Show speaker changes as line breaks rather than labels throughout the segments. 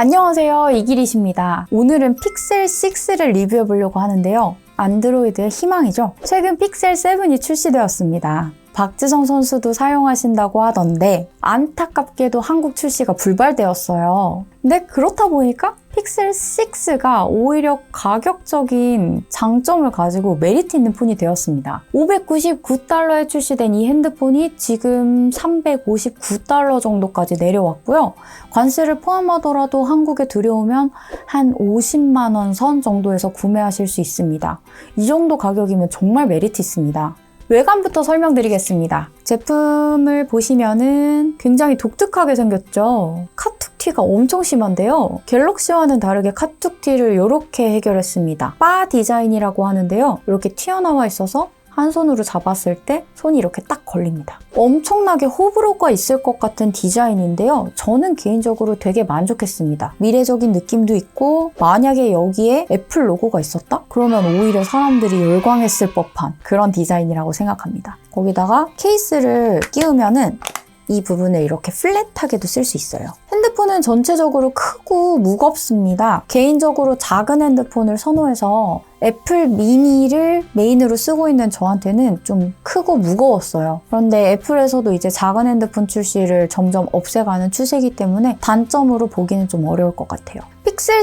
안녕하세요, 이기리십니다. 오늘은 픽셀 6를 리뷰해 보려고 하는데요. 안드로이드의 희망이죠. 최근 픽셀 7이 출시되었습니다. 박지성 선수도 사용하신다고 하던데 안타깝게도 한국 출시가 불발되었어요. 근데 그렇다 보니까 픽셀 6가 오히려 가격적인 장점을 가지고 메리트 있는 폰이 되었습니다. $599에 출시된 이 핸드폰이 지금 $359 정도까지 내려왔고요. 관세를 포함하더라도 한국에 들여오면 한 50만 원 선 정도에서 구매하실 수 있습니다. 이 정도 가격이면 정말 메리트 있습니다. 외관부터 설명드리겠습니다. 제품을 보시면은 굉장히 독특하게 생겼죠. 카툭티가 엄청 심한데요. 갤럭시와는 다르게 카툭티를 이렇게 해결했습니다. 바 디자인이라고 하는데요. 이렇게 튀어나와 있어서 한 손으로 잡았을 때 손이 이렇게 딱 걸립니다. 엄청나게 호불호가 있을 것 같은 디자인인데요. 저는 개인적으로 되게 만족했습니다. 미래적인 느낌도 있고 만약에 여기에 애플 로고가 있었다? 그러면 오히려 사람들이 열광했을 법한 그런 디자인이라고 생각합니다. 거기다가 케이스를 끼우면은 이 부분을 이렇게 플랫하게도 쓸 수 있어요. 핸드폰은 전체적으로 크고 무겁습니다. 개인적으로 작은 핸드폰을 선호해서 애플 미니를 메인으로 쓰고 있는 저한테는 좀 크고 무거웠어요. 그런데 애플에서도 이제 작은 핸드폰 출시를 점점 없애가는 추세이기 때문에 단점으로 보기는 좀 어려울 것 같아요. 픽셀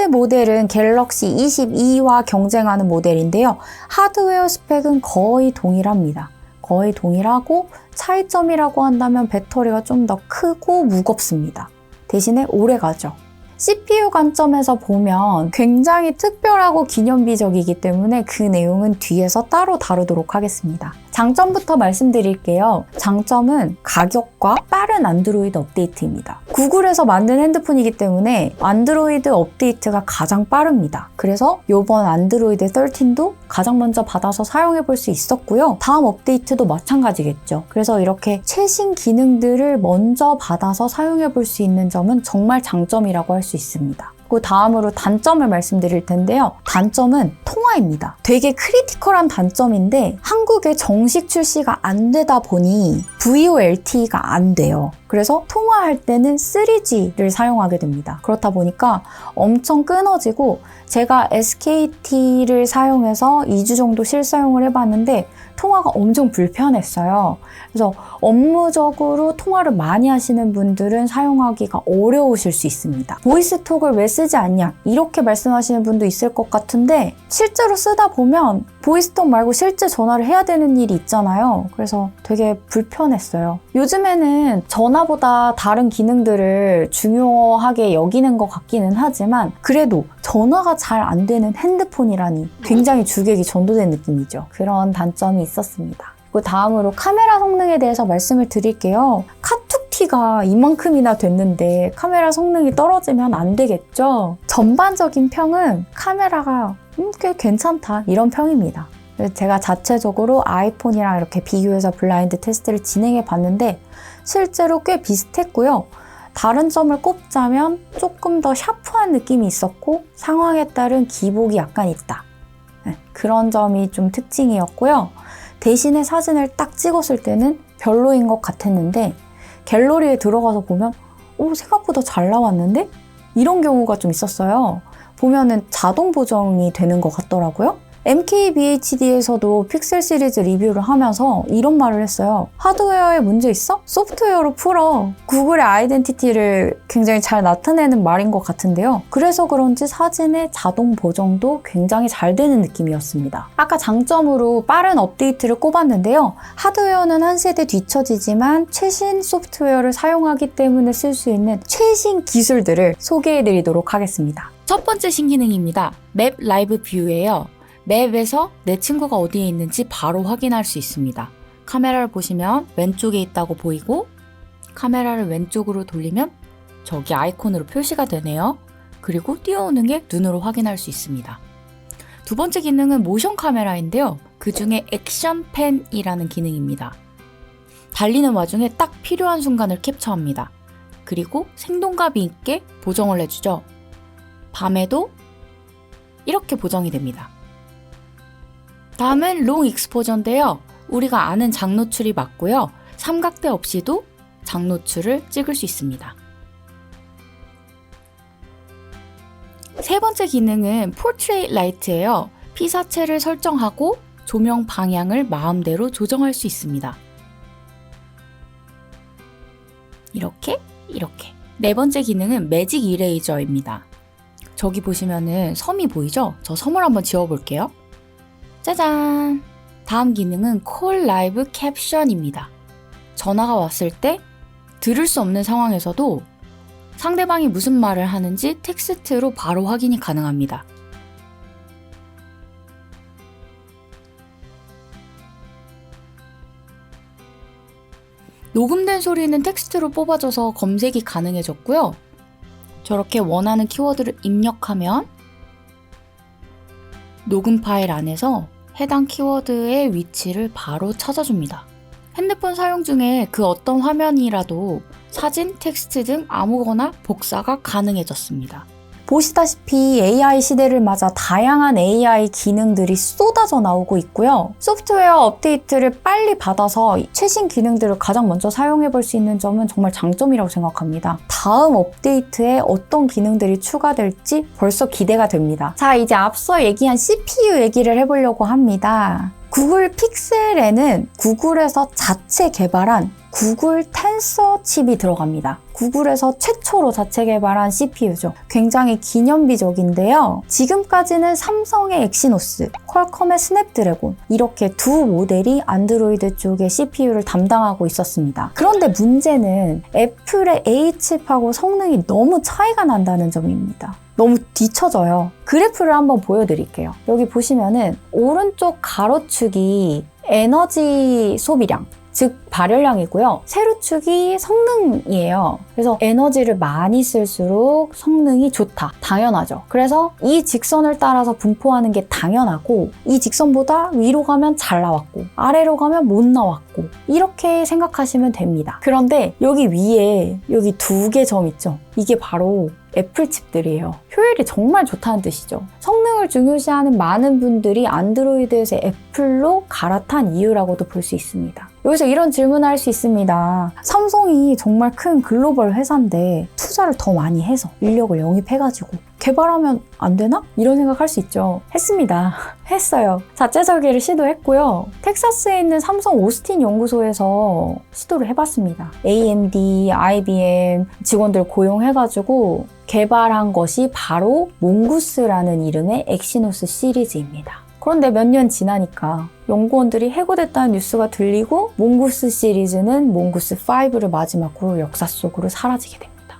6 모델은 갤럭시 22와 경쟁하는 모델인데요. 하드웨어 스펙은 거의 동일합니다. 거의 동일하고 차이점이라고 한다면 배터리가 좀 더 크고 무겁습니다. 대신에 오래가죠. CPU 관점에서 보면 굉장히 특별하고 기념비적이기 때문에 그 내용은 뒤에서 따로 다루도록 하겠습니다. 장점부터 말씀드릴게요. 장점은 가격과 빠른 안드로이드 업데이트입니다. 구글에서 만든 핸드폰이기 때문에 안드로이드 업데이트가 가장 빠릅니다. 그래서 이번 안드로이드 13도 가장 먼저 받아서 사용해 볼 수 있었고요. 다음 업데이트도 마찬가지겠죠. 그래서 이렇게 최신 기능들을 먼저 받아서 사용해 볼 수 있는 점은 정말 장점이라고 할 수 있습니다. 그 다음으로 단점을 말씀드릴 텐데요. 단점은 통화입니다. 되게 크리티컬한 단점인데 한국에 정식 출시가 안 되다 보니 VoLTE가 안 돼요. 그래서 통화할 때는 3G를 사용하게 됩니다. 그렇다 보니까 엄청 끊어지고 제가 SKT를 사용해서 2주 정도 실사용을 해봤는데 통화가 엄청 불편했어요. 그래서 업무적으로 통화를 많이 하시는 분들은 사용하기가 어려우실 수 있습니다. 보이스톡을 왜 쓰지 않냐? 이렇게 말씀하시는 분도 있을 것 같은데 실제로 쓰다 보면 보이스톡 말고 실제 전화를 해야 되는 일이 있잖아요. 그래서 되게 불편했어요. 요즘에는 전화보다 다른 기능들을 중요하게 여기는 것 같기는 하지만 그래도 전화가 잘 안 되는 핸드폰이라니 굉장히 주객이 전도된 느낌이죠. 그런 단점이 있었습니다. 그리고 다음으로 카메라 성능에 대해서 말씀을 드릴게요. 카툭티가 이만큼이나 됐는데 카메라 성능이 떨어지면 안 되겠죠? 전반적인 평은 카메라가 꽤 괜찮다 이런 평입니다. 제가 자체적으로 아이폰이랑 이렇게 비교해서 블라인드 테스트를 진행해 봤는데 실제로 꽤 비슷했고요. 다른 점을 꼽자면 조금 더 샤프한 느낌이 있었고 상황에 따른 기복이 약간 있다. 그런 점이 좀 특징이었고요. 대신에 사진을 딱 찍었을 때는 별로인 것 같았는데 갤러리에 들어가서 보면 생각보다 잘 나왔는데? 이런 경우가 좀 있었어요. 보면은 자동 보정이 되는 것 같더라고요. MKBHD에서도 픽셀 시리즈 리뷰를 하면서 이런 말을 했어요. 하드웨어에 문제 있어? 소프트웨어로 풀어. 구글의 아이덴티티를 굉장히 잘 나타내는 말인 것 같은데요. 그래서 그런지 사진의 자동 보정도 굉장히 잘 되는 느낌이었습니다. 아까 장점으로 빠른 업데이트를 꼽았는데요. 하드웨어는 한 세대 뒤처지지만 최신 소프트웨어를 사용하기 때문에 쓸 수 있는 최신 기술들을 소개해드리도록 하겠습니다. 첫 번째 신기능입니다. 맵 라이브 뷰예요. 맵에서 내 친구가 어디에 있는지 바로 확인할 수 있습니다. 카메라를 보시면 왼쪽에 있다고 보이고 카메라를 왼쪽으로 돌리면 저기 아이콘으로 표시가 되네요. 그리고 뛰어오는 게 눈으로 확인할 수 있습니다. 두 번째 기능은 모션 카메라인데요. 그 중에 액션 펜이라는 기능입니다. 달리는 와중에 딱 필요한 순간을 캡처합니다. 그리고 생동감 있게 보정을 해주죠. 밤에도 이렇게 보정이 됩니다. 다음은 롱 익스포저인데요. 우리가 아는 장노출이 맞고요. 삼각대 없이도 장노출을 찍을 수 있습니다. 번째 기능은 포트레이트 라이트예요. 피사체를 설정하고 조명 방향을 마음대로 조정할 수 있습니다. 이렇게. 네 번째 기능은 매직 이레이저입니다. 저기 보시면은 섬이 보이죠? 저 섬을 한번 지워볼게요. 짜잔! 다음 기능은 콜 라이브 캡션입니다. 전화가 왔을 때 들을 수 없는 상황에서도 상대방이 무슨 말을 하는지 텍스트로 바로 확인이 가능합니다. 녹음된 소리는 텍스트로 뽑아줘서 검색이 가능해졌고요. 저렇게 원하는 키워드를 입력하면 녹음 파일 안에서 해당 키워드의 위치를 바로 찾아줍니다. 핸드폰 사용 중에 그 어떤 화면이라도 사진, 텍스트 등 아무거나 복사가 가능해졌습니다. 보시다시피 AI 시대를 맞아 다양한 AI 기능들이 쏟아져 나오고 있고요. 소프트웨어 업데이트를 빨리 받아서 최신 기능들을 가장 먼저 사용해 볼 수 있는 점은 정말 장점이라고 생각합니다. 다음 업데이트에 어떤 기능들이 추가될지 벌써 기대가 됩니다. 자, 이제 앞서 얘기한 CPU 얘기를 해보려고 합니다. 구글 픽셀에는 구글에서 자체 개발한 구글 텐서 칩이 들어갑니다. 구글에서 최초로 자체 개발한 CPU죠. 굉장히 기념비적인데요. 지금까지는 삼성의 엑시노스, 퀄컴의 스냅드래곤 이렇게 두 모델이 안드로이드 쪽의 CPU를 담당하고 있었습니다. 그런데 문제는 애플의 A칩하고 성능이 너무 차이가 난다는 점입니다. 너무 뒤처져요. 그래프를 한번 보여드릴게요. 여기 보시면은 오른쪽 가로축이 에너지 소비량, 즉 발열량이고요. 세로축이 성능이에요. 그래서 에너지를 많이 쓸수록 성능이 좋다. 당연하죠. 그래서 이 직선을 따라서 분포하는 게 당연하고 이 직선보다 위로 가면 잘 나왔고 아래로 가면 못 나왔고 이렇게 생각하시면 됩니다. 그런데 여기 위에 여기 두 개 점 있죠? 이게 바로 애플 칩들이에요. 효율이 정말 좋다는 뜻이죠. 성능을 중요시하는 많은 분들이 안드로이드에서 애플로 갈아탄 이유라고도 볼 수 있습니다. 여기서 이런 질문을 할 수 있습니다. 삼성이 정말 큰 글로벌 회사인데 투자를 더 많이 해서 인력을 영입해가지고 개발하면 안 되나? 이런 생각할 수 있죠. 했습니다. 했어요. 자체 설계를 시도했고요. 텍사스에 있는 삼성 오스틴 연구소에서 시도를 해봤습니다. AMD, IBM 직원들 고용해가지고 개발한 것이 바로 몽구스라는 이름의 엑시노스 시리즈입니다. 그런데 몇 년 지나니까 연구원들이 해고됐다는 뉴스가 들리고 몽구스 시리즈는 몽구스 5를 마지막으로 역사 속으로 사라지게 됩니다.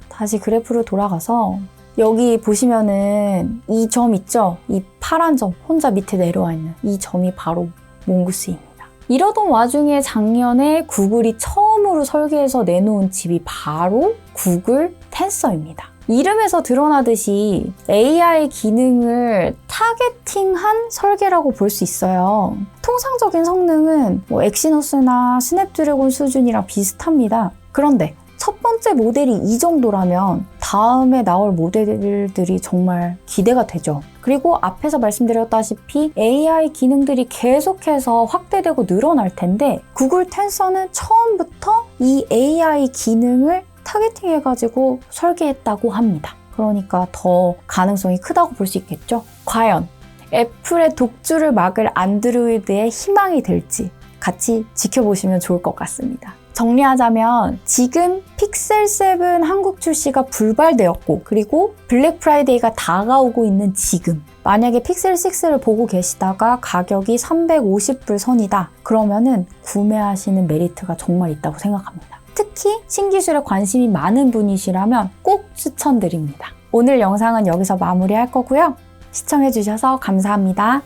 다시 그래프로 돌아가서 여기 보시면은 이 점 있죠? 이 파란 점 혼자 밑에 내려와 있는 이 점이 바로 몽구스입니다. 이러던 와중에 작년에 구글이 처음으로 설계해서 내놓은 칩이 바로 구글 텐서입니다. 이름에서 드러나듯이 AI 기능을 타겟팅한 설계라고 볼 수 있어요. 통상적인 성능은 엑시노스나 스냅드래곤 수준이랑 비슷합니다. 그런데 첫 번째 모델이 이 정도라면 다음에 나올 모델들이 정말 기대가 되죠. 그리고 앞에서 말씀드렸다시피 AI 기능들이 계속해서 확대되고 늘어날 텐데 구글 텐서는 처음부터 이 AI 기능을 타겟팅해가지고 설계했다고 합니다. 그러니까 더 가능성이 크다고 볼 수 있겠죠. 과연 애플의 독주를 막을 안드로이드의 희망이 될지 같이 지켜보시면 좋을 것 같습니다. 정리하자면 지금 픽셀 7 한국 출시가 불발되었고 그리고 블랙 프라이데이가 다가오고 있는 지금 만약에 픽셀 6를 보고 계시다가 가격이 350불 선이다. 그러면은 구매하시는 메리트가 정말 있다고 생각합니다. 특히 신기술에 관심이 많은 분이시라면 꼭 추천드립니다. 오늘 영상은 여기서 마무리할 거고요. 시청해주셔서 감사합니다.